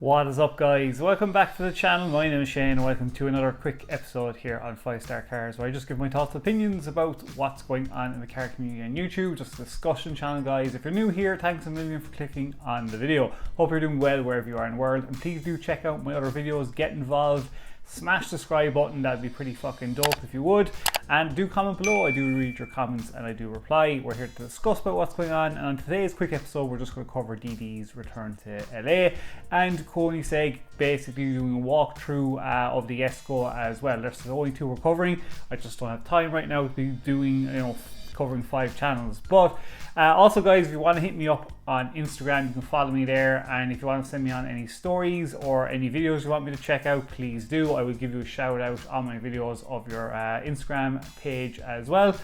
What is up, guys? Welcome back to the channel. My name is Shane and welcome to another quick episode here on 5-Star Cars, where I just give my thoughts and opinions about what's going on in the car community on YouTube. Just a discussion channel, guys. If you're new here, thanks a million for clicking on the video. Hope you're doing well wherever you are in the world, and please do check out my other videos. Get involved, smash the subscribe button, that'd be pretty fucking dope if you would, and do comment below. I do read your comments and I do reply. We're here to discuss about what's going on, and on today's quick episode we're just going to cover DD's return to LA and Koenigsegg basically doing a walkthrough of the Esco as well. That's the only two we're covering. I just don't have time right now to be doing, covering 5 channels. But also, guys, if you want to hit me up on Instagram, you can follow me there, and if you want to send me on any stories or any videos you want me to check out, please do. I will give you a shout out on my videos of your Instagram page as well.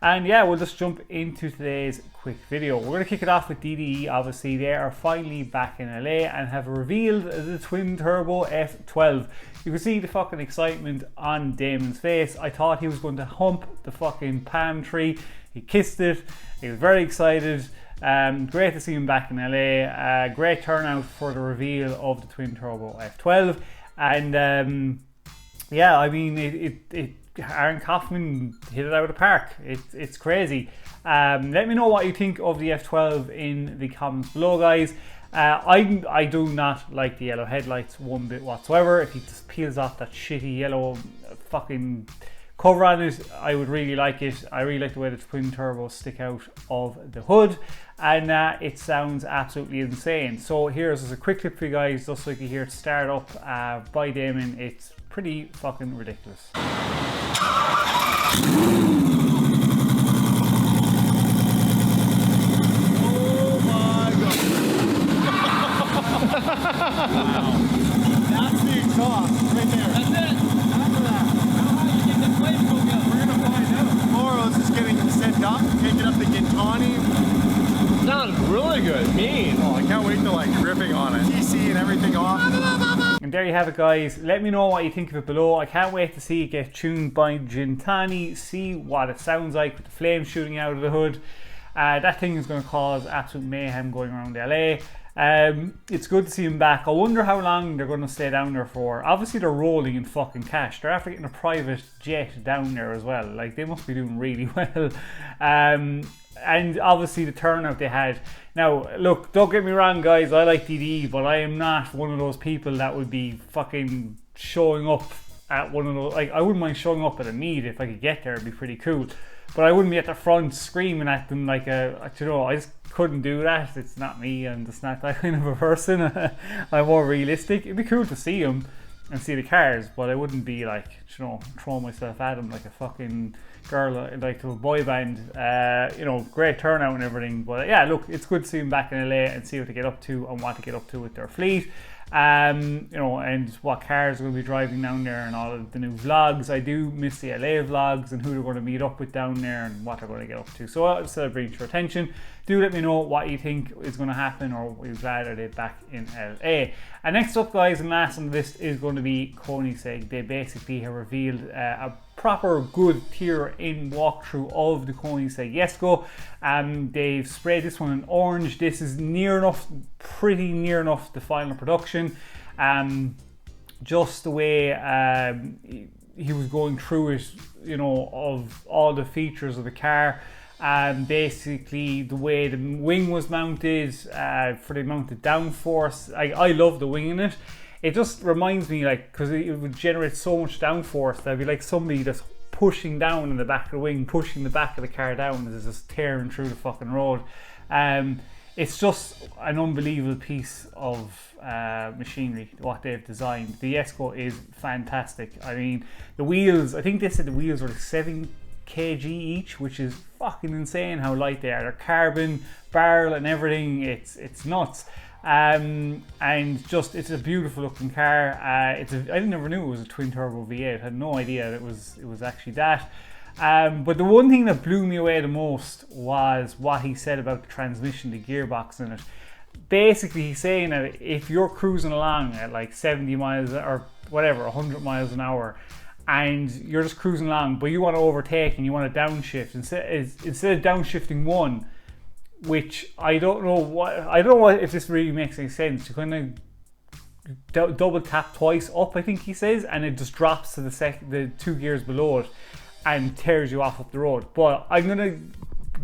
And yeah, we'll just jump into today's quick video. We're going to kick it off with DDE. Obviously, they are finally back in LA and have revealed the twin turbo F12. You can see the fucking excitement on Damon's face. I thought he was going to hump the fucking palm tree. He kissed it. He was very excited. Great to see him back in LA. Great turnout for the reveal of the twin turbo F12. And yeah, I mean, Aaron Kaufman hit it out of the park. It's crazy. Let me know what you think of the F12 in the comments below, guys. I do not like the yellow headlights one bit whatsoever. If he just peels off that shitty yellow fucking cover on it, I would really like it. I really like the way the twin turbos stick out of the hood, and it sounds absolutely insane. So here's just a quick clip for you guys, just so you can hear it start up by Damon. It's pretty fucking ridiculous. Wow. That's the exhaust right there. That's it. After that. How high do you think the flames will go? We're going to find out. Tomorrow's just getting sent up, take it up to Gintani. Sounds really good. Mean. Oh, I can't wait to like ripping on it. TC and everything off. And there you have it, guys. Let me know what you think of it below. I can't wait to see it get tuned by Gintani, see what it sounds like with the flames shooting out of the hood. That thing is going to cause absolute mayhem going around LA. It's good to see him back. I wonder how long they're going to stay down there for. Obviously they're rolling in fucking cash. They're after getting a private jet down there as well. Like, they must be doing really well. And obviously the turnout they had. Now look, don't get me wrong, guys, I like DD, but I am not one of those people that would be fucking showing up at one of those. Like, I wouldn't mind showing up at a meet if I could get there. It'd be pretty cool, but I wouldn't be at the front screaming at them like I just couldn't do that. It's not me. I'm just not that kind of a person. I'm more realistic. It'd be cool to see them and see the cars, but I wouldn't be like, throw myself at them like a fucking girl, like to a boy band. Great turnout and everything, but yeah, look, it's good to see them back in LA and see what they get up to and what they get up to with their fleet. And what cars are going to be driving down there and all of the new vlogs. I do miss the LA vlogs and who they're going to meet up with down there and what they're going to get up to. So I'll still bring it to your attention. Do let me know what you think is going to happen, or are you glad are they back in LA. And next up, guys, and last on the list is going to be Koenigsegg. They basically have revealed a proper good tier in walkthrough of the Koenigsegg Esco. They've sprayed this one in orange. This is near enough, pretty near enough the final production. Just the way he was going through it, of all the features of the car. Basically the way the wing was mounted, for the mounted downforce. I love the wing in it. It just reminds me, like, because it would generate so much downforce, that'd be like somebody just pushing down in the back of the wing, pushing the back of the car down as it's just tearing through the fucking road. It's just an unbelievable piece of machinery, what they've designed. The Esco is fantastic. I mean, the wheels, I think they said the wheels were like 7 kg each, which is fucking insane how light they are. They're carbon, barrel and everything. It's nuts. And just, it's a beautiful looking car. I never knew it was a twin turbo V8. I had no idea that it was actually that. But the one thing that blew me away the most was what he said about the transmission, the gearbox in it. Basically, he's saying that if you're cruising along at like 70 miles or whatever, 100 miles an hour, and you're just cruising along, but you want to overtake and you want to downshift, instead of downshifting one, which I don't know if this really makes any sense, to kind of double tap twice up, I think he says, and it just drops to the 2 gears below it and tears you off up the road. But I'm gonna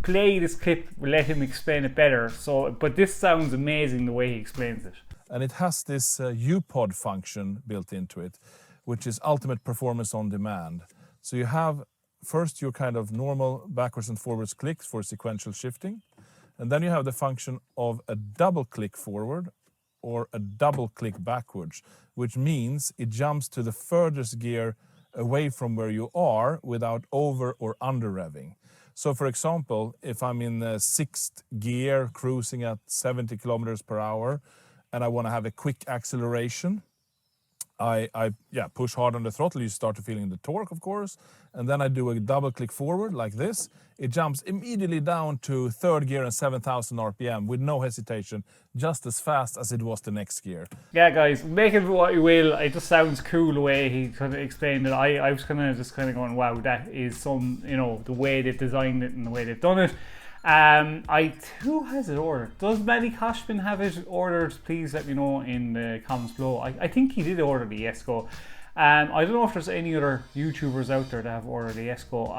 play this clip, let him explain it better. So, but this sounds amazing the way he explains it. And it has this U-pod function built into it, which is ultimate performance on demand. So you have first your kind of normal backwards and forwards clicks for sequential shifting. And then you have the function of a double click forward or a double click backwards, which means it jumps to the furthest gear away from where you are without over or under revving. So for example, if I'm in the 6th gear cruising at 70 kilometers per hour and I want to have a quick acceleration, I push hard on the throttle, you start to feeling the torque, of course, and then I do a double click forward like this. It jumps immediately down to 3rd gear and 7,000 RPM with no hesitation, just as fast as it was the next gear. Yeah, guys, make it what you will. It just sounds cool the way he kind of explained it. I was kind of going, wow, that is some, you know, the way they've designed it and the way they've done it. Who has it ordered? Does Manny Koshman have it ordered? Please let me know in the comments below. I think he did order the Esco. I don't know if there's any other YouTubers out there that have ordered the Esco.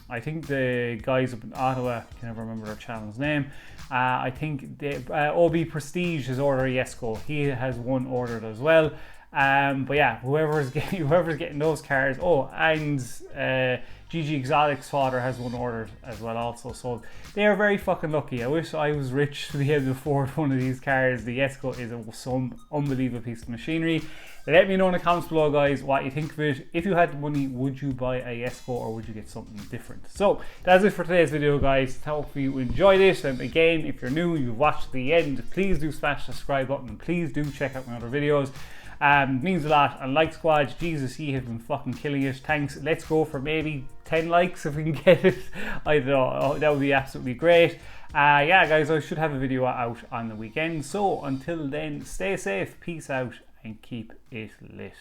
I think the guys up in Ottawa, I can never remember their channel's name. I think OB Prestige has ordered a Esco. He has one ordered as well. But yeah, whoever's getting those cars. Oh, and GG Exotic's father has one ordered as well also. So they are very fucking lucky. I wish I was rich to be able to afford one of these cars. The Esco is some unbelievable piece of machinery. Let me know in the comments below, guys, what you think of it. If you had the money, would you buy a Esco or would you get something different? So that's it for today's video, guys. Hope you enjoyed it. And again, if you're new, you've watched the end, please do smash the subscribe button. Please do check out my other videos. Means a lot. And like squad, Jesus, ye have been fucking killing it. Thanks. Let's go for maybe 10 likes if we can get it. I don't know, that would be absolutely great. Yeah, guys, I should have a video out on the weekend. So until then, stay safe, peace out, and keep it lit.